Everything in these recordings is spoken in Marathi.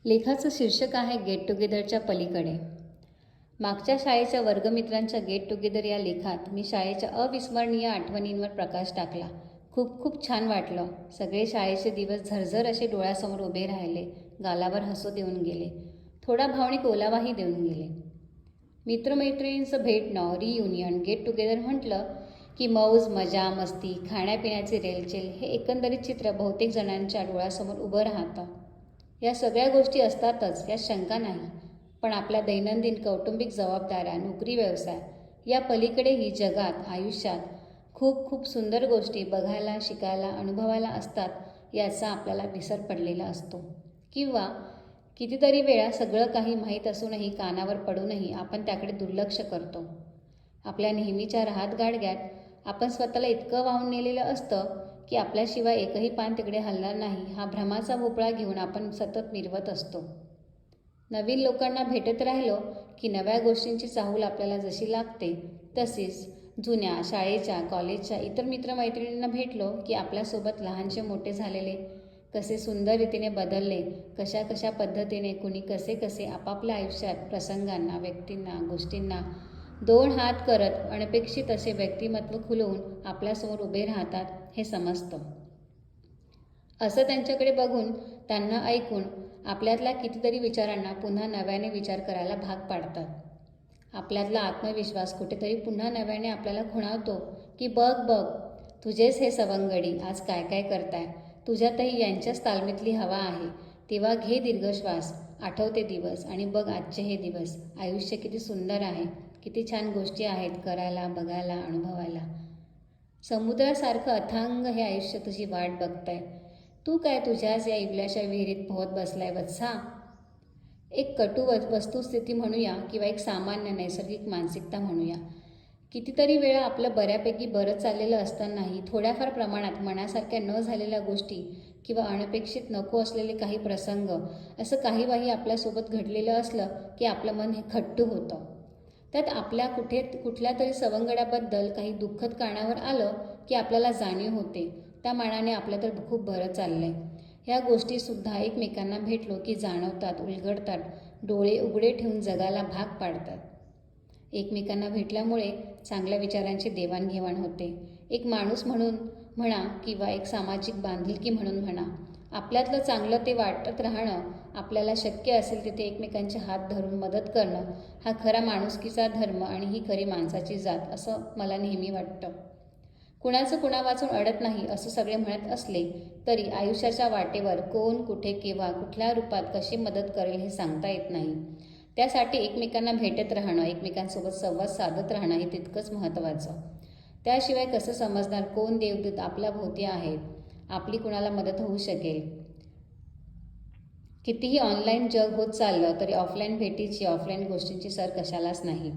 लेखाचं शीर्षक आहे गेट टुगेदरच्या पलीकडे. मागच्या शाळेच्या वर्गमित्रांच्या गेट टुगेदर या लेखात मी शाळेच्या अविस्मरणीय आठवणींवर प्रकाश टाकला. खूप खूप छान वाटलं. सगळे शाळेचे दिवस झरझर असे डोळ्यासमोर उभे राहिले, गालावर हसू देऊन गेले, थोडा भावनिक ओलावाही देऊन गेले. मित्रमैत्रिणींचं भेटणं, रियुनियन, गेट टुगेदर म्हटलं की मौज, मजा, मस्ती, खाण्यापिण्याचे रेलचेल हे एकंदरीत चित्र बहुतेक जणांच्या डोळ्यासमोर उभं राहतं. या सगळ्या गोष्टी असतातच, यात शंका नाही. पण आपल्या दैनंदिन कौटुंबिक जबाबदाऱ्या, नोकरी, व्यवसाय या पलीकडेही जगात, आयुष्यात खूप खूप सुंदर गोष्टी बघायला, शिकायला, अनुभवायला असतात याचा आपल्याला विसर पडलेला असतो. किंवा कितीतरी वेळा सगळं काही माहीत असूनही, कानावर पडूनही आपण त्याकडे दुर्लक्ष करतो. आपल्या नेहमीच्या राहतगाडग्यात आपण स्वतःला इतकं वाहून नेलेलं असतं की आपल्याशिवाय एकही पान तिकडे हलणार नाही हा भ्रमाचा भोपळा घेऊन आपण सतत मिरवत असतो. नवीन लोकांना भेटत राहिलो की नव्या गोष्टींची चाहूल आपल्याला जशी लागते, तशीच जुन्या शाळेच्या, कॉलेजच्या इतर मित्रमैत्रिणींना भेटलो की आपल्यासोबत लहानसे मोठे झालेले कसे सुंदर रीतीने बदलले, कशा कशा पद्धतीने कुणी कसे कसे आपापल्या आयुष्यात प्रसंगांना, व्यक्तींना, गोष्टींना दोन हात करत अनपेक्षित असे व्यक्तिमत्व खुलवून आपल्यासमोर उभे राहतात हे समजतं. असं त्यांच्याकडे बघून, त्यांना ऐकून आपल्यातल्या कितीतरी विचारांना पुन्हा नव्याने विचार करायला भाग पाडतात. आपल्यातला आत्मविश्वास कुठेतरी पुन्हा नव्याने आपल्याला खुणावतो की बघ बघ, तुझेच हे सवंगडी आज काय काय करताय, तुझ्यातही यांच्याच तालमीतली हवा आहे. तेव्हा घे दीर्घ श्वास, आठवते दिवस आणि बघ आजचे हे दिवस. आयुष्य किती सुंदर आहे, किती छान गोष्टी आहेत करायला, बघायला, अनुभवायला. समुद्रासारखं अथांग हे आयुष्य तुझी वाट बघतंय. तू काय तुझ्याच या इवल्याशा विहिरीत पोहत बसलाय वत्सा. एक कटू वस्तुस्थिती म्हणूया किंवा एक सामान्य नैसर्गिक मानसिकता म्हणूया. कितीतरी वेळा आपलं बऱ्यापैकी बरं चाललेलं असतानाही थोड्याफार प्रमाणात मनासारख्या न झालेल्या गोष्टी किंवा अनपेक्षित नको असलेले काही प्रसंग, असं काहीवाही आपल्यासोबत घडलेलं असलं की आपलं मन हे खट्टू होतं. त्यात आपल्या कुठल्या तरी सवंगड्याबद्दल काही दुःखद कारणावर आलं की आपल्याला जाणीव होते, त्या मानाने आपलं तर खूप बरं चाललंय. ह्या गोष्टीसुद्धा एकमेकांना भेटलो की जाणवतात, उलगडतात, डोळे उघडे ठेवून जगाला भाग पाडतात. एकमेकांना भेटल्यामुळे चांगल्या विचारांची देवाणघेवाण होते. एक माणूस म्हणून म्हणा किंवा एक सामाजिक बांधिलकी म्हणून म्हणा, आपल्यातलं चांगलं ते वाटत राहणं, आपल्याला शक्य असेल तिथे एकमेकांचे हात धरून मदत करणं हा खरा माणुसकीचा धर्म आणि ही खरी माणसाची जात असं मला नेहमी वाटतं. कुणाचं कुणा वाचून अडत नाही असं सगळे म्हणत असले तरी आयुष्याच्या वाटेवर कोण, कुठे, केव्हा, कुठल्या रूपात कशी मदत करेल हे सांगता येत नाही. त्यासाठी एकमेकांना भेटत राहणं, एकमेकांसोबत संवाद साधत राहणं हे तितकंच महत्त्वाचं. त्याशिवाय कसं समजणार कोण देवदूत आपल्या भोवती आहेत, आपली कुणाला मदत होऊ शकेल. कितीही ऑनलाईन जग होत चाललं तरी ऑफलाईन भेटीची, ऑफलाईन गोष्टींची सर कशालाच नाही.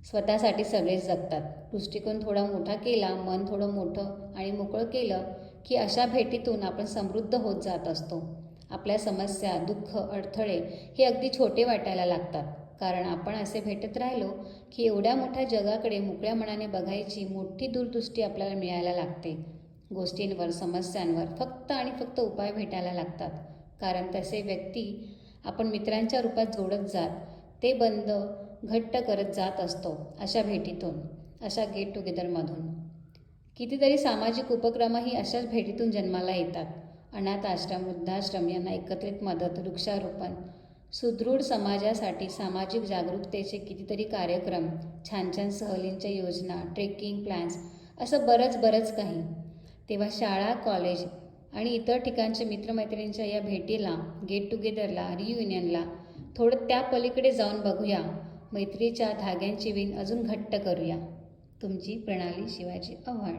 स्वतःसाठी सगळेच जगतात. दृष्टिकोन थोडा मोठा केला, मन थोडं मोठं आणि मोकळं केलं की अशा भेटीतून आपण समृद्ध होत जात असतो. आपल्या समस्या, दुःख, अडथळे हे अगदी छोटे वाटायला लागतात. कारण आपण असे भेटत राहिलो की एवढ्या मोठ्या जगाकडे मोकळ्या मनाने बघायची मोठी दूरदृष्टी आपल्याला मिळायला लागते. गोष्टींवर, समस्यांवर फक्त आणि फक्त उपाय भेटायला लागतात. कारण तसे व्यक्ती आपण मित्रांच्या रूपात जोडत जात, ते बंद घट्ट करत जात असतो अशा भेटीतून, अशा गेट टुगेदरमधून. कितीतरी सामाजिक उपक्रमही अशाच भेटीतून जन्माला येतात. अनाथ आश्रम, वृद्धाश्रम यांना एकत्रित मदत, वृक्षारोपण, सुदृढ समाजासाठी सामाजिक जागरूकतेचे कितीतरी कार्यक्रम, छान छान सहलींच्या योजना, ट्रेकिंग प्लॅन्स, असं बरंच काही. तेव्हा शाळा, कॉलेज आणि इतर ठिकाणच्या मित्रमैत्रिणींच्या या भेटीला, गेट टुगेदरला, रियुनियनला थोडं त्या पलीकडे जाऊन बघूया. मैत्रीच्या धाग्यांची विण अजून घट्ट करूया. तुमची प्रणाली शिवाजी आव्हाड.